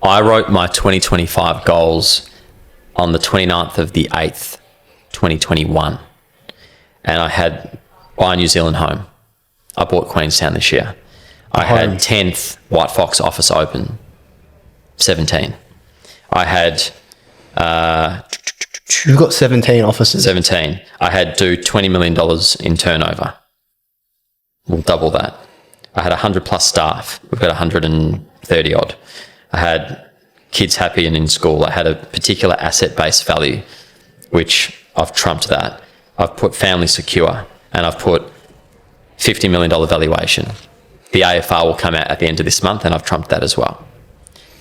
I wrote my 2025 goals on the 29th of the 8th, 2021. And I had buy a New Zealand home. I bought Queenstown this year. I had 10th WHITEFOX office open, 17. I had... You've got 17 offices. 17. I had do $20 million in turnover. We'll double that. I had 100 plus staff. We've got 130 odd. I had kids happy and in school. I had a particular asset-based value, which I've trumped that. I've put family secure, and I've put $50 million valuation. The AFR will come out at the end of this month, and I've trumped that as well.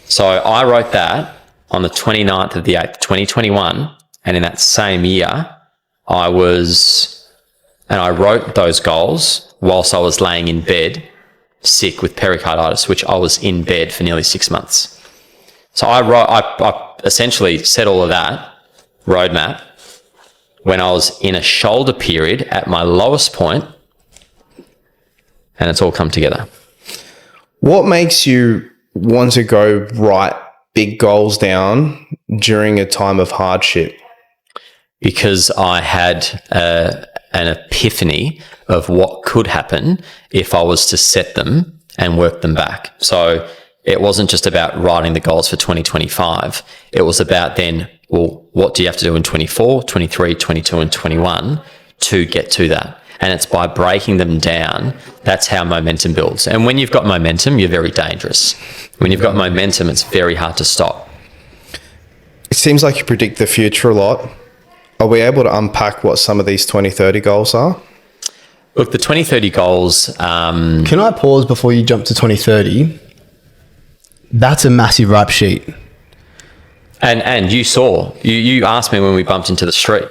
So I wrote that on the 29th of the 8th, 2021, and in that same year, I wrote those goals whilst I was laying in bed, sick with pericarditis, which I was in bed for nearly 6 months. So I essentially set all of that roadmap when I was in a shoulder period at my lowest point, and it's all come together. What makes you want to go write big goals down during a time of hardship? Because I had an epiphany of what could happen if I was to set them and work them back. So it wasn't just about writing the goals for 2025. It was about then, well, what do you have to do in 24, 23, 22, and 21 to get to that? And it's by breaking them down, that's how momentum builds. And when you've got momentum, you're very dangerous. When you've got momentum, it's very hard to stop. It seems like you predict the future a lot. Are we able to unpack what some of these 2030 goals are? Look, the 2030 goals... Can I pause before you jump to 2030? That's a massive rap sheet. And you saw, you asked me when we bumped into the street,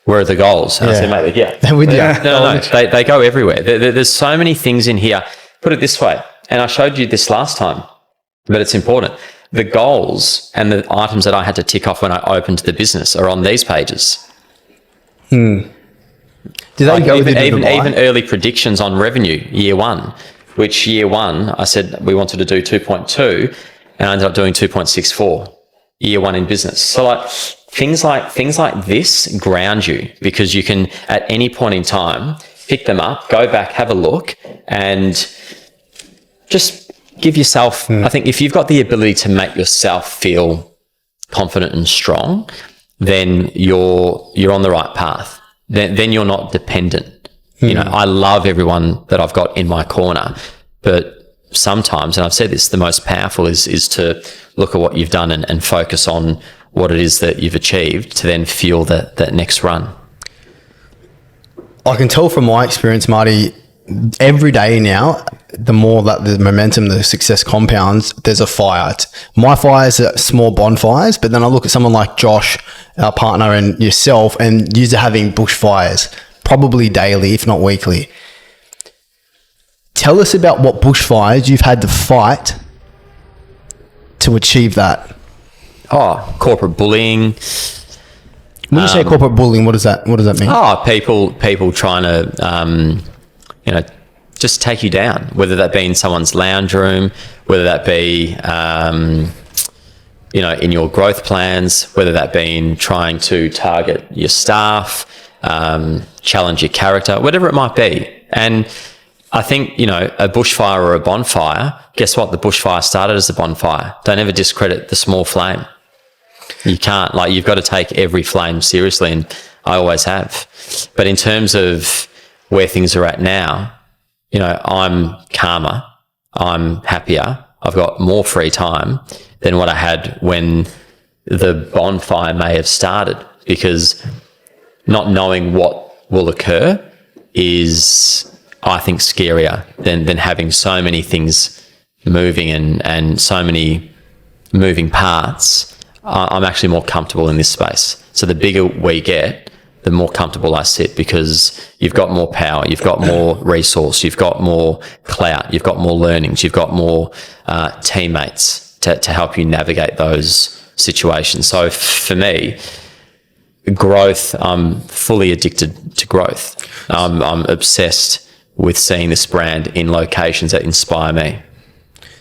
where are the goals? And I said, mate, yeah. With you. No, they go everywhere. There's so many things in here. Put it this way, and I showed you this last time, but it's important. The goals and the items that I had to tick off when I opened the business are on these pages. Did they go even early predictions on revenue year one, which year one I said we wanted to do 2.2, and I ended up doing 2.64 year one in business. So like things like this ground you, because you can at any point in time pick them up, go back, have a look, and just give yourself, I think if you've got the ability to make yourself feel confident and strong, then you're on the right path. Then you're not dependent. You know, I love everyone that I've got in my corner, but sometimes, and I've said this, the most powerful is to look at what you've done and focus on what it is that you've achieved to then fuel that next run. I can tell from my experience, Marty, every day now, the more that the momentum, the success compounds, there's a fire. My fires are small bonfires, but then I look at someone like Josh, our partner, and yourself, and you're having bushfires, probably daily, if not weekly. Tell us about what bushfires you've had to fight to achieve that. Oh, corporate bullying. When you say corporate bullying, what does that mean? Oh, people trying to, just take you down, whether that be in someone's lounge room, whether that be, in your growth plans, whether that be in trying to target your staff, challenge your character, whatever it might be. And I think, a bushfire or a bonfire, guess what? The bushfire started as a bonfire. Don't ever discredit the small flame. You can't. You've got to take every flame seriously, and I always have. But in terms of where things are at now, I'm calmer, I'm happier, I've got more free time than what I had when the bonfire may have started, because not knowing what will occur is, I think, scarier than having so many things moving and so many moving parts. I'm actually more comfortable in this space. So the bigger we get, the more comfortable I sit, because you've got more power, you've got more resource, you've got more clout, you've got more learnings, you've got more teammates to help you navigate those situations. So for me, growth, I'm fully addicted to growth. I'm obsessed with seeing this brand in locations that inspire me.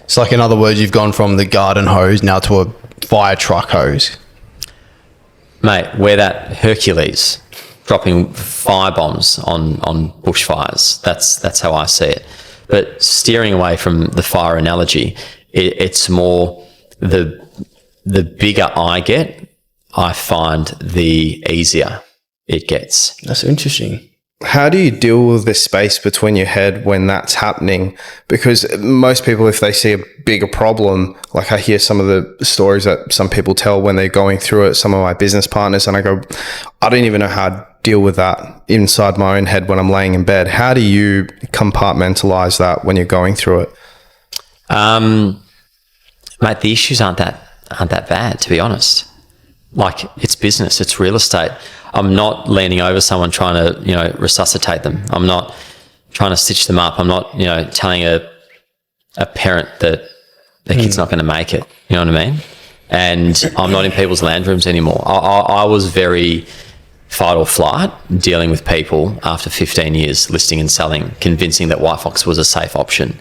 So like in other words, you've gone from the garden hose now to a fire truck hose. Mate, we're that Hercules dropping fire bombs on bushfires. That's how I see it. But steering away from the fire analogy, it's more the bigger I get, I find the easier it gets. That's interesting. How do you deal with this space between your head when that's happening? Because most people, if they see a bigger problem, like I hear some of the stories that some people tell when they're going through it, some of my business partners, and I go, I don't even know how to deal with that inside my own head when I'm laying in bed. How do you compartmentalize that when you're going through it? Mate, the issues aren't that bad, to be honest. Like, it's business, it's real estate. I'm not leaning over someone trying to, resuscitate them. I'm not trying to stitch them up. I'm not, telling a parent that their kid's not going to make it. You know what I mean? And I'm not in people's land rooms anymore. I was very fight or flight dealing with people after 15 years listing and selling, convincing that WHITEFOX was a safe option.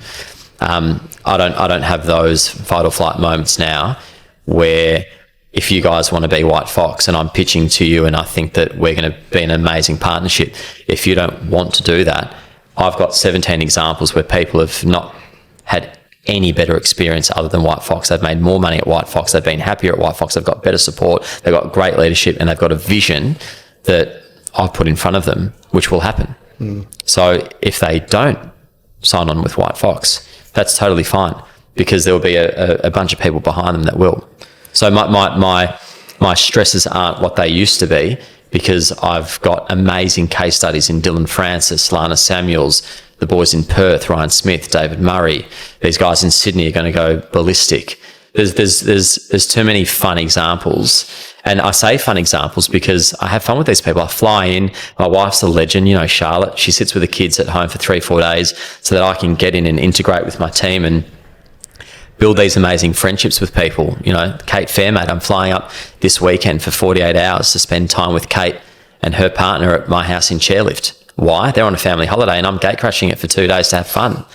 I don't have those fight or flight moments now where if you guys want to be WHITEFOX and I'm pitching to you and I think that we're going to be an amazing partnership, if you don't want to do that, I've got 17 examples where people have not had any better experience other than WHITEFOX. They've made more money at WHITEFOX. They've been happier at WHITEFOX. They've got better support. They've got great leadership and they've got a vision that I've put in front of them, which will happen. So if they don't sign on with WHITEFOX, that's totally fine because there will be a bunch of people behind them that will. So my stresses aren't what they used to be because I've got amazing case studies in Dylan Francis, Lana Samuels, the boys in Perth, Ryan Smith, David Murray. These guys in Sydney are going to go ballistic. There's too many fun examples. And I say fun examples because I have fun with these people. I fly in. My wife's a legend, Charlotte. She sits with the kids at home for 3-4 days so that I can get in and integrate with my team and build these amazing friendships with people. Kate Fairmate, I'm flying up this weekend for 48 hours to spend time with Kate and her partner at my house in Chairlift. Why? They're on a family holiday and I'm gate crashing it for 2 days to have fun.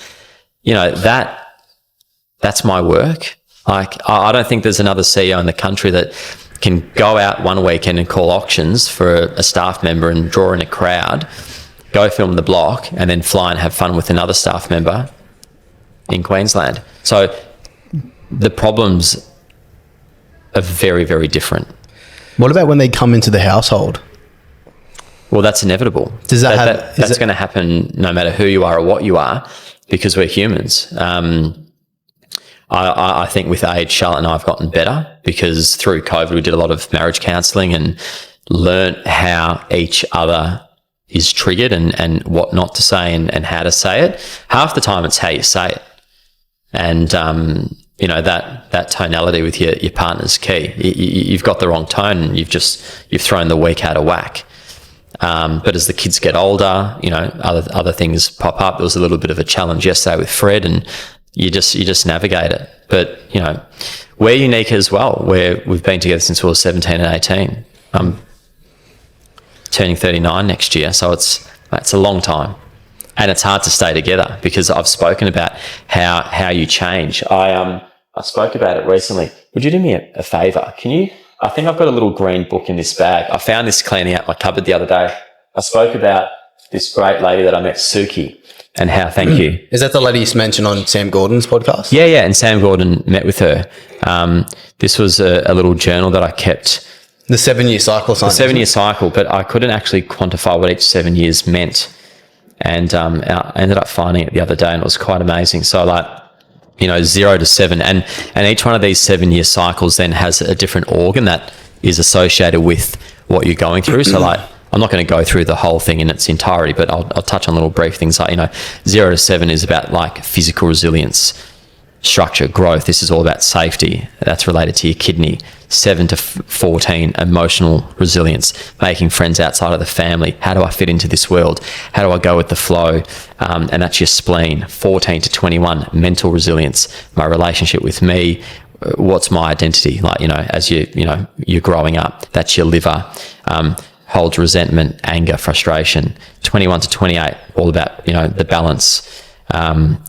That's my work. Like, I don't think there's another CEO in the country that can go out one weekend and call auctions for a staff member and draw in a crowd, go film the block and then fly and have fun with another staff member in Queensland. So the problems are very, very different. What about when they come into the household? Well, that's inevitable. Does that's going to happen no matter who you are or what you are because we're humans. I think with age, Charlotte and I have gotten better because through COVID, we did a lot of marriage counselling and learnt how each other is triggered and what not to say and how to say it. Half the time it's how you say it. And, that tonality with your partner's key. You've got the wrong tone and you've thrown the weak out of whack. But as the kids get older, other things pop up. There was a little bit of a challenge yesterday with Fred and you just navigate it. But, we're unique as well, where we've been together since we were 17 and 18. I'm turning 39 next year, so it's a long time. And it's hard to stay together because I've spoken about how you change. I spoke about it recently. Would you do me a favour? I think I've got a little green book in this bag. I found this cleaning out my cupboard the other day. I spoke about this great lady that I met, Suki, and how, thank you. Is that the lady you mentioned on Sam Gordon's podcast? Yeah. And Sam Gordon met with her. This was a little journal that I kept. The 7-year cycle. The 7-year cycle, but I couldn't actually quantify what each 7 years meant. And I ended up finding it the other day and it was quite amazing. So 0 to 7. And each one of these 7-year cycles then has a different organ that is associated with what you're going through. So I'm not going to go through the whole thing in its entirety, but I'll touch on little brief things like, 0 to 7 is about physical resilience, structure, growth. This is all about safety. That's related to your kidney. 7 to 14, emotional resilience, making friends outside of the family. How do I fit into this world? How do I go with the flow? And that's your spleen. 14 to 21, mental resilience, my relationship with me. What's my identity? As you're growing up, that's your liver. Holds resentment, anger, frustration. 21 to 28, all about, the balance.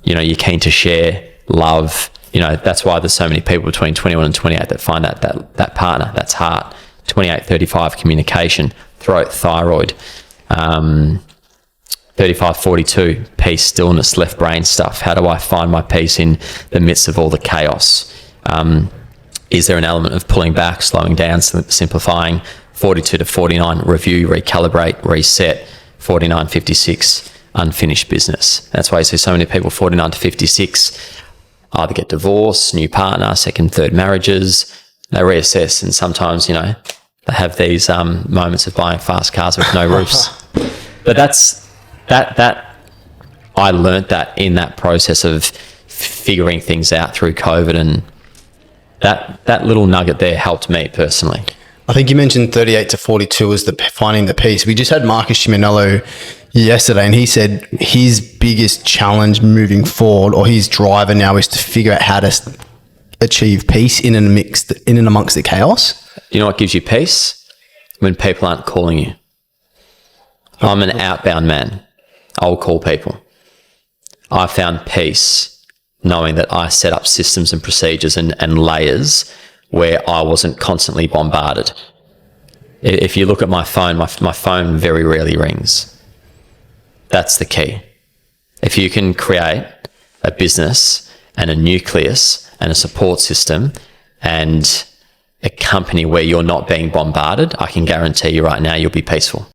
You're keen to share, love, you know, that's why there's so many people between 21 and 28 that find that partner. That's heart. 28, 35, communication, throat, thyroid. 35, 42, peace, stillness, left brain stuff. How do I find my peace in the midst of all the chaos? Is there an element of pulling back, slowing down, simplifying? 42 to 49, review, recalibrate, reset. 49, 56, unfinished business. That's why you see so many people 49 to 56 either get divorced, new partner, second, third marriages. They reassess, and sometimes, you know, they have these moments of buying fast cars with no roofs. But that I learnt that in that process of figuring things out through COVID, and that little nugget there helped me personally. I think you mentioned 38 to 42 was the finding the peace. We just had Marcus Chiminello yesterday, and he said his biggest challenge moving forward, or his driver now, is to figure out how to achieve peace in and amongst the chaos. You know what gives you peace? When people aren't calling you. I'm an outbound man. I'll call people. I found peace knowing that I set up systems and procedures and layers where I wasn't constantly bombarded. If you look at my phone, my phone very rarely rings. That's the key. If you can create a business and a nucleus and a support system and a company where you're not being bombarded, I can guarantee you right now you'll be peaceful.